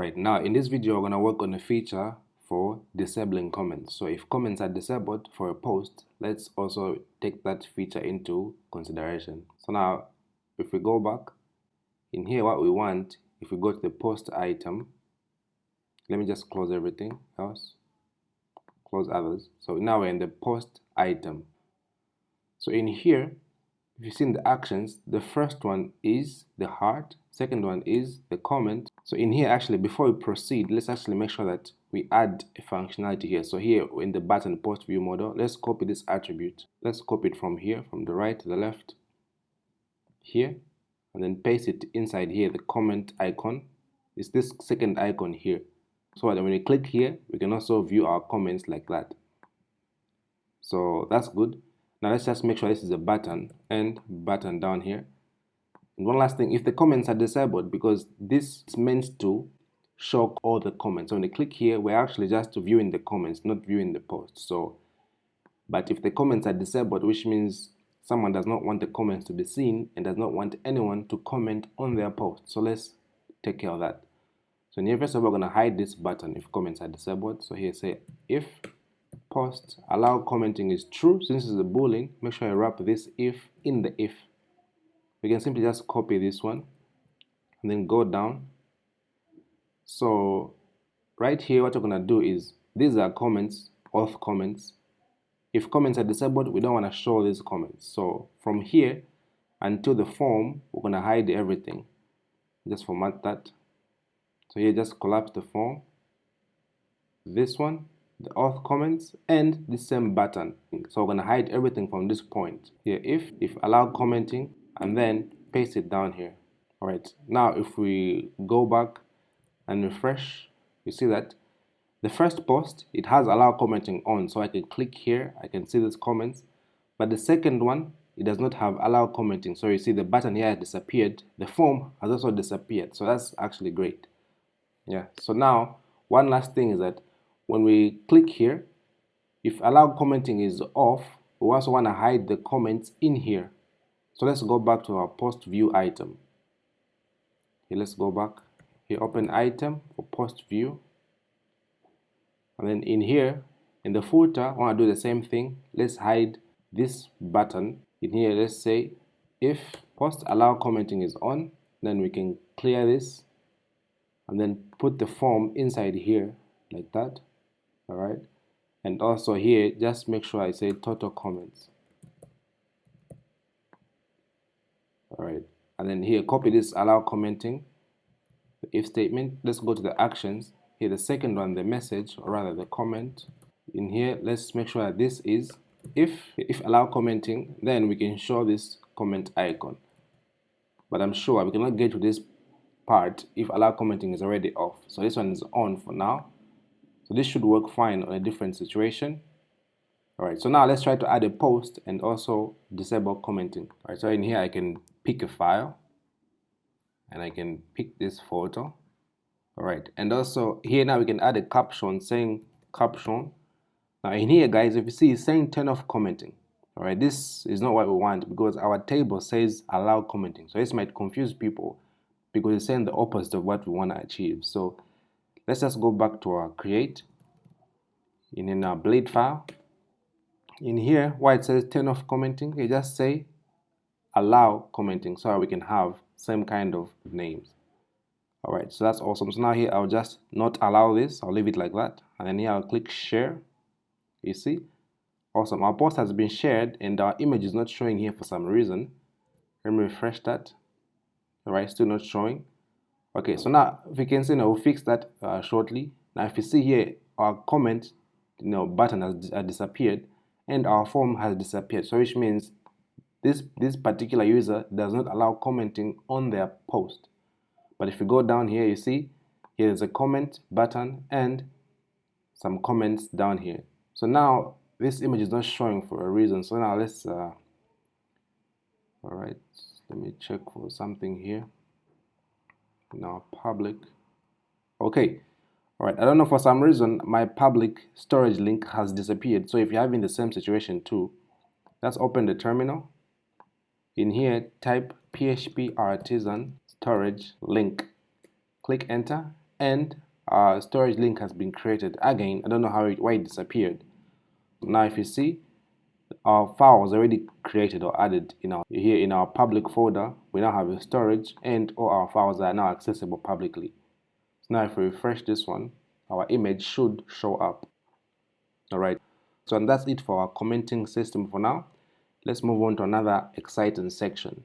Alright, now in this video we're going to work on a feature for disabling comments. So if comments are disabled for a post, let's also take that feature into consideration. So now if we go back in here, what we want, if we go to the post item, let me just close everything else, close others. So now we're in the post item. So in here, if you've seen the actions, the first one is the heart, second one is the comment. So in here, actually, before we proceed, let's actually make sure that we add a functionality here. So here in the button post view model, let's copy this attribute. Let's copy it from here, from the right to the left, here, and then paste it inside here, the comment icon. It's this second icon here. So that when we click here, we can also view our comments like that. So that's good. Now let's just make sure this is a button and button down here. And one last thing, if the comments are disabled, because this is meant to show all the comments. So when you click here, we're actually just viewing the comments, not viewing the post. So, but if the comments are disabled, which means someone does not want the comments to be seen and does not want anyone to comment on their post. So let's take care of that. So in here, first of all, we're going to hide this button if comments are disabled. So here say if post allow commenting is true. Since it's a boolean, make sure you wrap this if in the if. We can simply just copy this one and then go down. So right here, what we're going to do is, these are comments, auth comments. If comments are disabled, we don't want to show these comments. So from here until the form, we're going to hide everything. Just format that. So here, just collapse the form, this one, the auth comments, and the same button. So we're going to hide everything from this point here. If allow commenting, and then paste it down here. All right, now if we go back and refresh, you see that the first post, it has allow commenting on, so I can click here, I can see these comments. But the second one, it does not have allow commenting, so you see the button here has disappeared, the form has also disappeared. So that's actually great. Yeah, so now one last thing is that when we click here, if allow commenting is off, we also want to hide the comments in here. So let's go back to our post view item. Here, let's go back. Here, open item for post view. And then in here, in the footer, I want to do the same thing. Let's hide this button. In here, let's say if post allow commenting is on, then we can clear this and then put the form inside here like that. All right. And also here, just make sure I say total comments. All right, and then here, copy this allow commenting, the if statement. Let's go to the actions. Here, the second one, the message, or rather the comment. In here, let's make sure that this is if allow commenting, then we can show this comment icon. But I'm sure we cannot get to this part if allow commenting is already off. So this one is on for now. So this should work fine on a different situation. All right, so now let's try to add a post and also disable commenting. All right, so in here I can pick a file and I can pick this photo. All right, and also here now we can add a caption saying caption. Now in here, guys, if you see it's saying turn off commenting. All right, this is not what we want because our table says allow commenting. So this might confuse people because it's saying the opposite of what we want to achieve. So let's just go back to our create in our blade file. In here, where it says turn off commenting, you just say allow commenting so we can have same kind of names. All right, so that's awesome. So now here I'll just not allow this, I'll leave it like that, and then here I'll click share. You see, awesome, our post has been shared and our image is not showing here for some reason. Let me refresh that. All right, still not showing. Okay, so now if you can see, now we'll fix that shortly. Now if you see here, our comment button has disappeared and our form has disappeared, so which means this particular user does not allow commenting on their post. But if you go down here, you see here's a comment button and some comments down here. So now this image is not showing for a reason. So now let's all right, let me check for something here. Now public. Okay. All right, I don't know, for some reason my public storage link has disappeared. So if you're having the same situation too, let's open the terminal. In here, type php artisan storage link. Click enter and our storage link has been created. Again, I don't know why it disappeared. Now if you see, our file was already created or added here in our public folder. We now have a storage and all our files are now accessible publicly. So now if we refresh this one, our image should show up. Alright, so and that's it for our commenting system for now. Let's move on to another exciting section.